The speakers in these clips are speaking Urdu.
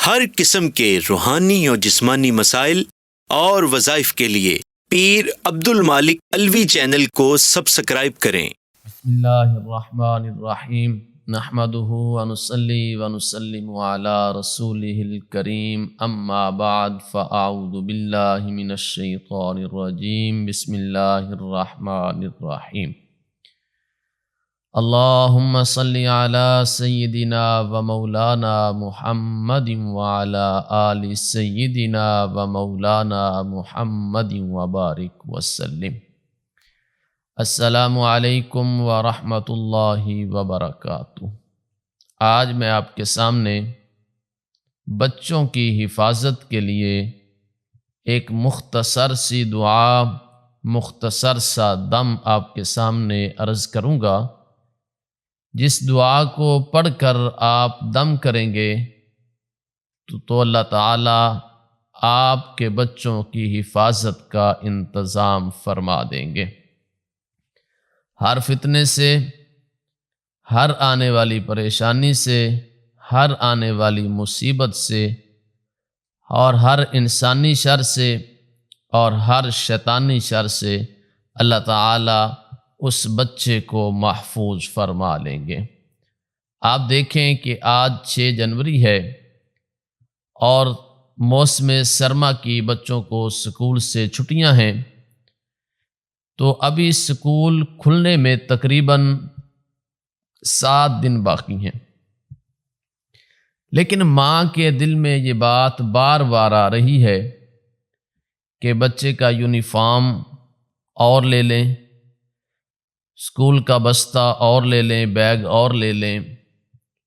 ہر قسم کے روحانی اور جسمانی مسائل اور وظائف کے لیے پیر عبد المالک الوی چینل کو سبسکرائب کریں۔ بسم اللہ الرحمن الرحیم، نحمدہ ونصلی ونسلم علی رسولہ الکریم، اما بعد فاعوذ باللہ من الشیطان الرجیم، بسم اللہ الرحمن الرحیم۔ اللہم صلی علی سیدنا و مولانا محمد وعلی آل سیدنا و مولانا محمد وبارک وسلم۔ السلام علیکم ورحمۃ اللہ وبرکاتہ۔ آج میں آپ کے سامنے بچوں کی حفاظت کے لیے ایک مختصر سی دعا، مختصر سا دم آپ کے سامنے عرض کروں گا۔ جس دعا کو پڑھ کر آپ دم کریں گے تو اللہ تعالیٰ آپ کے بچوں کی حفاظت کا انتظام فرما دیں گے۔ ہر فتنے سے، ہر آنے والی پریشانی سے، ہر آنے والی مصیبت سے، اور ہر انسانی شر سے اور ہر شیطانی شر سے اللہ تعالیٰ اس بچے کو محفوظ فرما لیں گے۔ آپ دیکھیں کہ آج 6 جنوری ہے اور موسم سرما کی بچوں کو سکول سے چھٹیاں ہیں، تو ابھی سکول کھلنے میں تقریباً 7 دن باقی ہیں، لیکن ماں کے دل میں یہ بات بار بار آ رہی ہے کہ بچے کا یونیفارم اور لے لیں، اسکول کا بستہ اور لے لیں، بیگ اور لے لیں،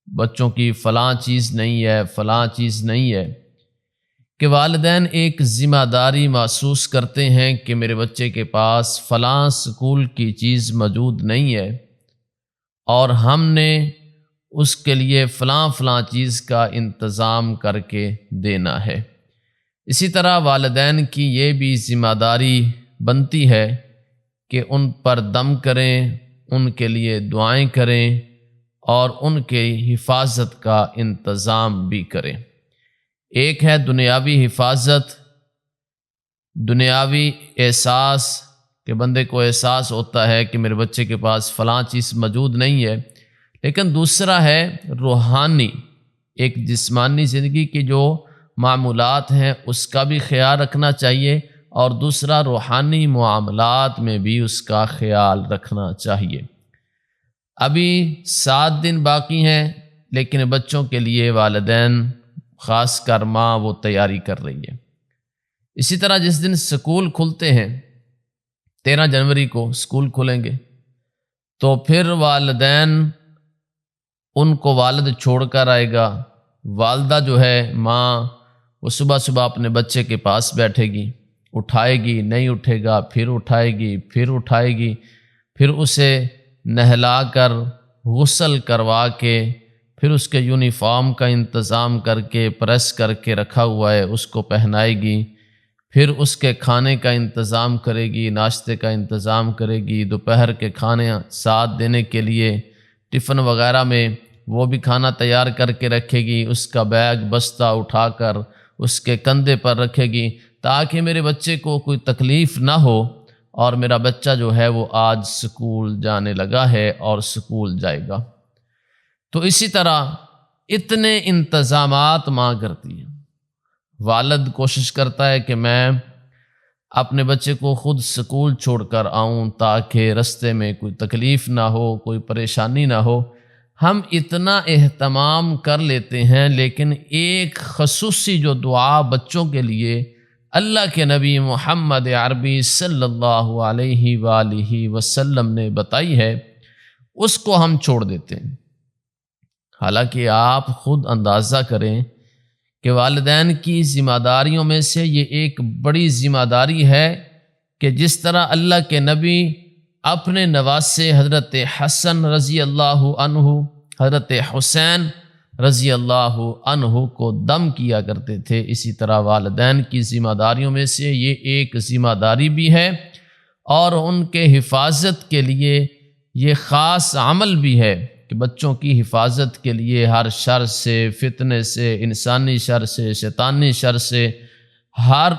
بچوں کی فلاں چیز نہیں ہے، فلاں چیز نہیں ہے، کہ والدین ایک ذمہ داری محسوس کرتے ہیں کہ میرے بچے کے پاس فلاں اسکول کی چیز موجود نہیں ہے اور ہم نے اس کے لیے فلاں چیز کا انتظام کر کے دینا ہے۔ اسی طرح والدین کی یہ بھی ذمہ داری بنتی ہے کہ ان پر دم کریں، ان کے لیے دعائیں کریں اور ان کے حفاظت کا انتظام بھی کریں۔ ایک ہے دنیاوی حفاظت، دنیاوی احساس کہ بندے کو احساس ہوتا ہے کہ میرے بچے کے پاس فلاں چیز موجود نہیں ہے، لیکن دوسرا ہے روحانی، ایک جسمانی زندگی کی جو معمولات ہیں اس کا بھی خیال رکھنا چاہیے، اور دوسرا روحانی معاملات میں بھی اس کا خیال رکھنا چاہیے۔ ابھی 7 دن باقی ہیں، لیکن بچوں کے لیے والدین، خاص کر ماں، وہ تیاری کر رہی ہے۔ اسی طرح جس دن سکول کھلتے ہیں، 13 جنوری کو سکول کھلیں گے، تو پھر والدین، ان کو والد چھوڑ کر آئے گا، والدہ جو ہے ماں، وہ صبح صبح اپنے بچے کے پاس بیٹھے گی، اٹھائے گی، نہیں اٹھے گا، پھر اٹھائے گی، پھر اٹھائے گی، پھر اسے نہلا کر غسل کروا کے، پھر اس کے یونیفارم کا انتظام کر کے پریس کر کے رکھا ہوا ہے اس کو پہنائے گی، پھر اس کے کھانے کا انتظام کرے گی، ناشتے کا انتظام کرے گی، دوپہر کے کھانے ساتھ دینے کے لیے ٹفن وغیرہ میں وہ بھی کھانا تیار کر کے رکھے گی، اس کا بیگ بستہ اٹھا کر اس کے کندھے پر رکھے گی تاکہ میرے بچے کو کوئی تکلیف نہ ہو، اور میرا بچہ جو ہے وہ آج سکول جانے لگا ہے اور سکول جائے گا۔ تو اسی طرح اتنے انتظامات ماں کرتی ہے۔ والد کوشش کرتا ہے کہ میں اپنے بچے کو خود سکول چھوڑ کر آؤں تاکہ رستے میں کوئی تکلیف نہ ہو، کوئی پریشانی نہ ہو۔ ہم اتنا اہتمام کر لیتے ہیں، لیکن ایک خصوصی جو دعا بچوں کے لیے اللہ کے نبی محمد عربی صلی اللہ علیہ وآلہ وسلم نے بتائی ہے، اس کو ہم چھوڑ دیتے ہیں۔ حالانکہ آپ خود اندازہ کریں کہ والدین کی ذمہ داریوں میں سے یہ ایک بڑی ذمہ داری ہے کہ جس طرح اللہ کے نبی اپنے نواسے حضرت حسن رضی اللہ عنہ، حضرت حسین رضی اللہ عنہ کو دم کیا کرتے تھے، اسی طرح والدین کی ذمہ داریوں میں سے یہ ایک ذمہ داری بھی ہے، اور ان کے حفاظت کے لیے یہ خاص عمل بھی ہے کہ بچوں کی حفاظت کے لیے ہر شر سے، فتنے سے، انسانی شر سے، شیطانی شر سے، ہر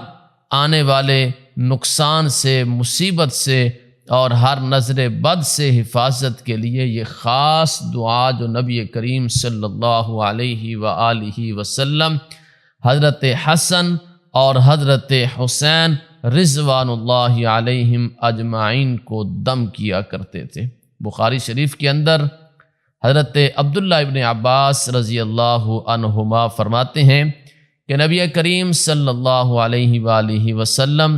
آنے والے نقصان سے، مصیبت سے اور ہر نظر بد سے حفاظت کے لیے یہ خاص دعا جو نبی کریم صلی اللہ علیہ وآلہ وسلم حضرت حسن اور حضرت حسین رضوان اللہ علیہم اجمعین کو دم کیا کرتے تھے۔ بخاری شریف کے اندر حضرت عبداللہ ابن عباس رضی اللہ عنہما فرماتے ہیں کہ نبی کریم صلی اللہ علیہ وآلہ وسلم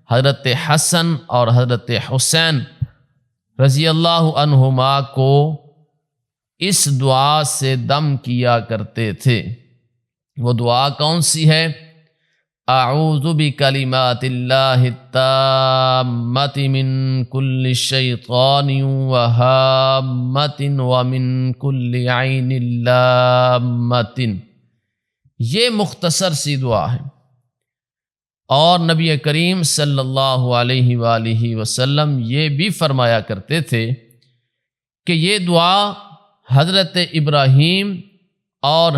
حضرت حسن اور حضرت حسین رضی اللہ عنہما کو اس دعا سے دم کیا کرتے تھے۔ وہ دعا کون سی ہے؟ اعوذ بکلمات اللہ التامۃ من کل شیطان وہامۃ ومن کل عین لامۃ۔ یہ مختصر سی دعا ہے، اور نبی کریم صلی اللہ علیہ وآلہ وسلم یہ بھی فرمایا کرتے تھے کہ یہ دعا حضرت ابراہیم اور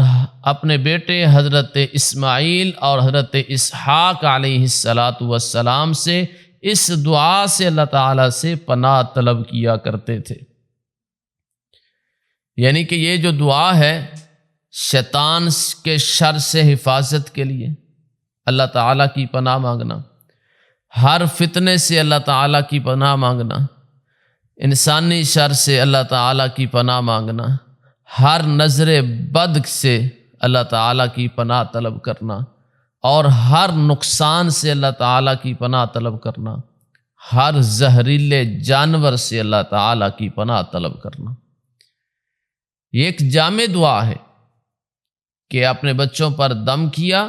اپنے بیٹے حضرت اسماعیل اور حضرت اسحاق علیہ السلام سے اس دعا سے اللہ تعالیٰ سے پناہ طلب کیا کرتے تھے۔ یعنی کہ یہ جو دعا ہے شیطان کے شر سے حفاظت کے لیے اللہ تعالیٰ کی پناہ مانگنا، ہر فتنے سے اللہ تعالیٰ کی پناہ مانگنا، انسانی شر سے اللہ تعالیٰ کی پناہ مانگنا، ہر نظر بد سے اللہ تعالیٰ کی پناہ طلب کرنا، اور ہر نقصان سے اللہ تعالیٰ کی پناہ طلب کرنا، ہر زہریلے جانور سے اللہ تعالیٰ کی پناہ طلب کرنا۔ یہ ایک جامع دعا ہے کہ اپنے بچوں پر دم کیا،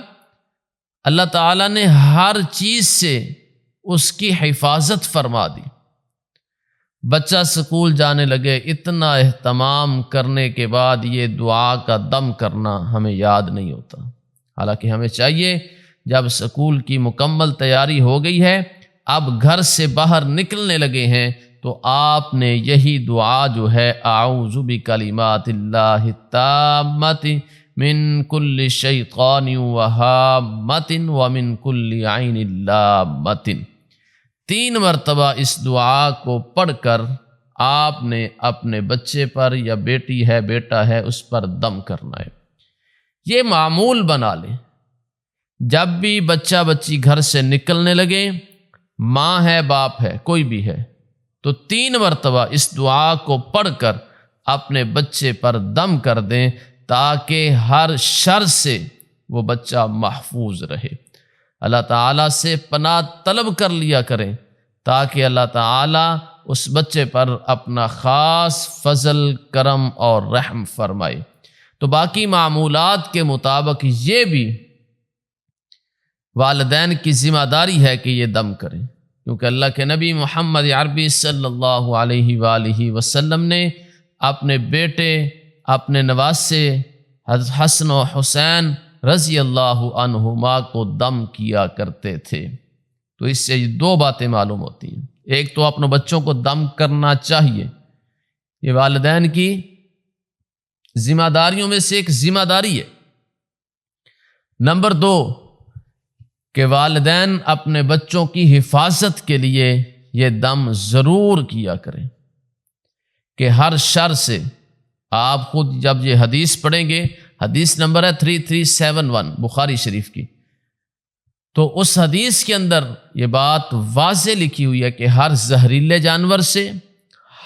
اللہ تعالیٰ نے ہر چیز سے اس کی حفاظت فرما دی۔ بچہ سکول جانے لگے، اتنا اہتمام کرنے کے بعد یہ دعا کا دم کرنا ہمیں یاد نہیں ہوتا، حالانکہ ہمیں چاہیے جب سکول کی مکمل تیاری ہو گئی ہے، اب گھر سے باہر نکلنے لگے ہیں، تو آپ نے یہی دعا جو ہے اعوذ بکلمات اللہ التامۃ من کل شیطان وہامۃ ومن کل عین لامۃ، 3 مرتبہ اس دعا کو پڑھ کر آپ نے اپنے بچے پر یا بیٹی ہے بیٹا ہے اس پر دم کرنا ہے۔ یہ معمول بنا لیں، جب بھی بچہ بچی گھر سے نکلنے لگے، ماں ہے باپ ہے کوئی بھی ہے، تو 3 مرتبہ اس دعا کو پڑھ کر اپنے بچے پر دم کر دیں تاکہ ہر شر سے وہ بچہ محفوظ رہے۔ اللہ تعالیٰ سے پناہ طلب کر لیا کریں تاکہ اللہ تعالیٰ اس بچے پر اپنا خاص فضل، کرم اور رحم فرمائے۔ تو باقی معمولات کے مطابق یہ بھی والدین کی ذمہ داری ہے کہ یہ دم کریں، کیونکہ اللہ کے نبی محمد عربی صلی اللہ علیہ وآلہ وسلم نے اپنے بیٹے، اپنے نواسے حضرت حسن و حسین رضی اللہ عنہما کو دم کیا کرتے تھے۔ تو اس سے 2 باتیں معلوم ہوتی ہیں، ایک تو اپنے بچوں کو دم کرنا چاہیے، یہ والدین کی ذمہ داریوں میں سے ایک ذمہ داری ہے۔ نمبر 2 کہ والدین اپنے بچوں کی حفاظت کے لیے یہ دم ضرور کیا کریں کہ ہر شر سے، آپ خود جب یہ حدیث پڑھیں گے، حدیث نمبر ہے 3371 بخاری شریف کی، تو اس حدیث کے اندر یہ بات واضح لکھی ہوئی ہے کہ ہر زہریلے جانور سے،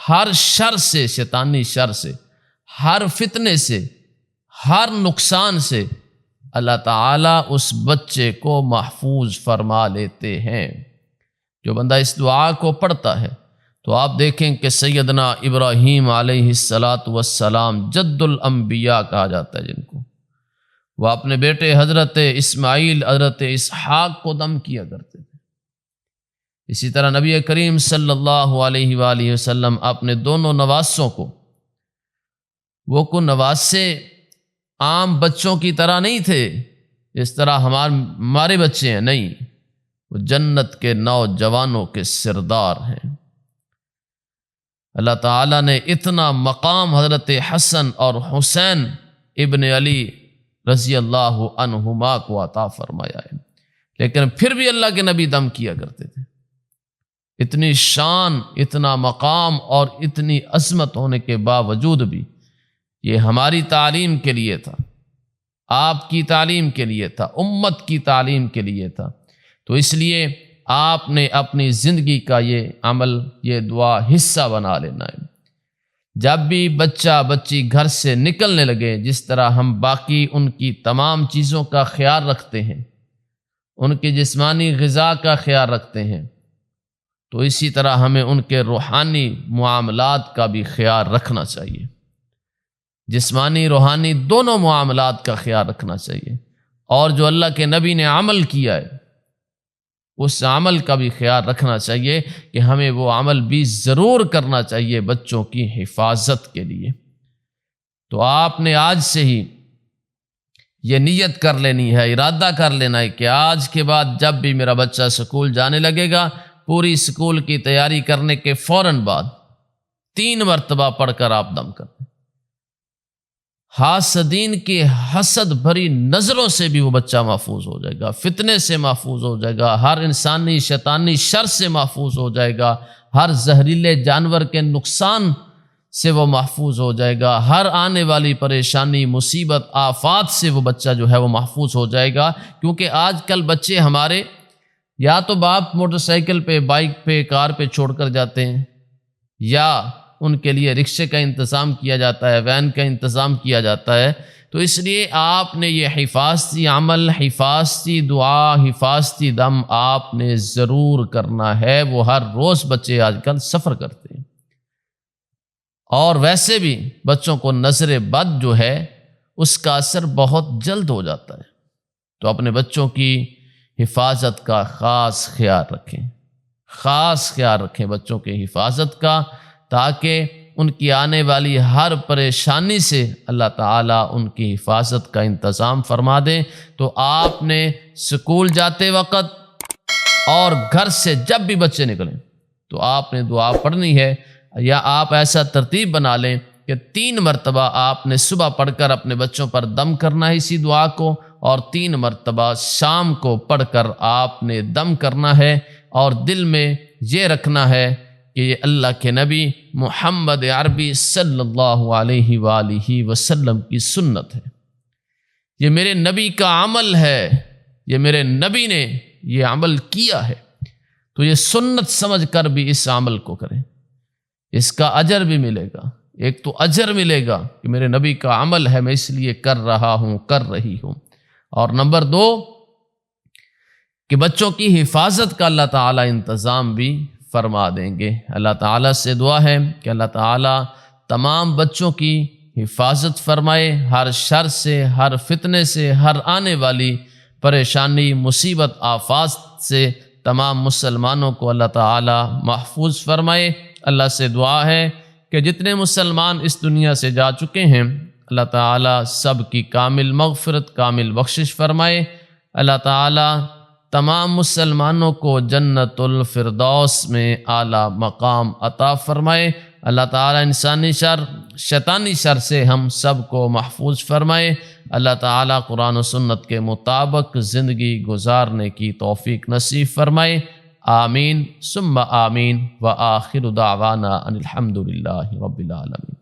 ہر شر سے، شیطانی شر سے، ہر فتنے سے، ہر نقصان سے اللہ تعالیٰ اس بچے کو محفوظ فرما لیتے ہیں۔ جو بندہ اس دعا کو پڑھتا ہے تو آپ دیکھیں کہ سیدنا ابراہیم علیہ السلام جد الانبیاء کہا جاتا ہے جن کو، وہ اپنے بیٹے حضرت اسماعیل، حضرت اسحاق کو دم کیا کرتے تھے۔ اسی طرح نبی کریم صلی اللہ علیہ وآلہ وسلم اپنے دونوں نواسوں کو، وہ کو نواسے عام بچوں کی طرح نہیں تھے اس طرح ہمارے بچے ہیں، نہیں، وہ جنت کے نوجوانوں کے سردار ہیں۔ اللہ تعالیٰ نے اتنا مقام حضرت حسن اور حسین ابن علی رضی اللہ عنہما کو عطا فرمایا ہے، لیکن پھر بھی اللہ کے نبی دم کیا کرتے تھے۔ اتنی شان، اتنا مقام اور اتنی عظمت ہونے کے باوجود بھی یہ ہماری تعلیم کے لیے تھا، آپ کی تعلیم کے لیے تھا، امت کی تعلیم کے لیے تھا، تو اس لیے آپ نے اپنی زندگی کا یہ عمل، یہ دعا حصہ بنا لینا ہے۔ جب بھی بچہ بچی گھر سے نکلنے لگے، جس طرح ہم باقی ان کی تمام چیزوں کا خیال رکھتے ہیں، ان کی جسمانی غذا کا خیال رکھتے ہیں، تو اسی طرح ہمیں ان کے روحانی معاملات کا بھی خیال رکھنا چاہیے۔ جسمانی روحانی دونوں معاملات کا خیال رکھنا چاہیے، اور جو اللہ کے نبی نے عمل کیا ہے اس عمل کا بھی خیال رکھنا چاہیے کہ ہمیں وہ عمل بھی ضرور کرنا چاہیے بچوں کی حفاظت کے لیے۔ تو آپ نے آج سے ہی یہ نیت کر لینی ہے، ارادہ کر لینا ہے کہ آج کے بعد جب بھی میرا بچہ سکول جانے لگے گا، پوری سکول کی تیاری کرنے کے فوراً بعد 3 مرتبہ پڑھ کر آپ دم کر دیں۔ حاسدین کی حسد بھری نظروں سے بھی وہ بچہ محفوظ ہو جائے گا، فتنے سے محفوظ ہو جائے گا، ہر انسانی شیطانی شر سے محفوظ ہو جائے گا، ہر زہریلے جانور کے نقصان سے وہ محفوظ ہو جائے گا، ہر آنے والی پریشانی، مصیبت، آفات سے وہ بچہ جو ہے وہ محفوظ ہو جائے گا۔ کیونکہ آج کل بچے ہمارے یا تو باپ موٹر سائیکل پہ، بائک پہ، کار پہ چھوڑ کر جاتے ہیں، یا ان کے لیے رکشے کا انتظام کیا جاتا ہے، وین کا انتظام کیا جاتا ہے۔ تو اس لیے آپ نے یہ حفاظتی عمل، حفاظتی دعا، حفاظتی دم آپ نے ضرور کرنا ہے۔ وہ ہر روز بچے آج کل سفر کرتے ہیں، اور ویسے بھی بچوں کو نظر بد جو ہے اس کا اثر بہت جلد ہو جاتا ہے۔ تو اپنے بچوں کی حفاظت کا خاص خیال رکھیں، خاص خیال رکھیں بچوں کی حفاظت کا، تاکہ ان کی آنے والی ہر پریشانی سے اللہ تعالیٰ ان کی حفاظت کا انتظام فرما دے۔ تو آپ نے سکول جاتے وقت اور گھر سے جب بھی بچے نکلیں تو آپ نے دعا پڑھنی ہے، یا آپ ایسا ترتیب بنا لیں کہ 3 مرتبہ آپ نے صبح پڑھ کر اپنے بچوں پر دم کرنا ہے اسی دعا کو، اور 3 مرتبہ شام کو پڑھ کر آپ نے دم کرنا ہے، اور دل میں یہ رکھنا ہے کہ یہ اللہ کے نبی محمد عربی صلی اللہ علیہ وآلہ وسلم کی سنت ہے، یہ میرے نبی کا عمل ہے، یہ میرے نبی نے یہ عمل کیا ہے، تو یہ سنت سمجھ کر بھی اس عمل کو کریں، اس کا اجر بھی ملے گا۔ ایک تو اجر ملے گا کہ میرے نبی کا عمل ہے، میں اس لیے کر رہا ہوں، کر رہی ہوں، اور نمبر 2 کہ بچوں کی حفاظت کا اللہ تعالیٰ انتظام بھی فرما دیں گے۔ اللہ تعالیٰ سے دعا ہے کہ اللہ تعالیٰ تمام بچوں کی حفاظت فرمائے، ہر شر سے، ہر فتنے سے، ہر آنے والی پریشانی، مصیبت، آفات سے تمام مسلمانوں کو اللہ تعالیٰ محفوظ فرمائے۔ اللہ سے دعا ہے کہ جتنے مسلمان اس دنیا سے جا چکے ہیں اللہ تعالیٰ سب کی کامل مغفرت، کامل بخشش فرمائے۔ اللہ تعالیٰ تمام مسلمانوں کو جنت الفردوس میں اعلیٰ مقام عطا فرمائے۔ اللہ تعالیٰ انسانی شر، شیطانی شر سے ہم سب کو محفوظ فرمائے۔ اللہ تعالیٰ قرآن و سنت کے مطابق زندگی گزارنے کی توفیق نصیب فرمائے۔ آمین ثم آمین، وآخر دعوانا ان الحمد للہ رب العالمین۔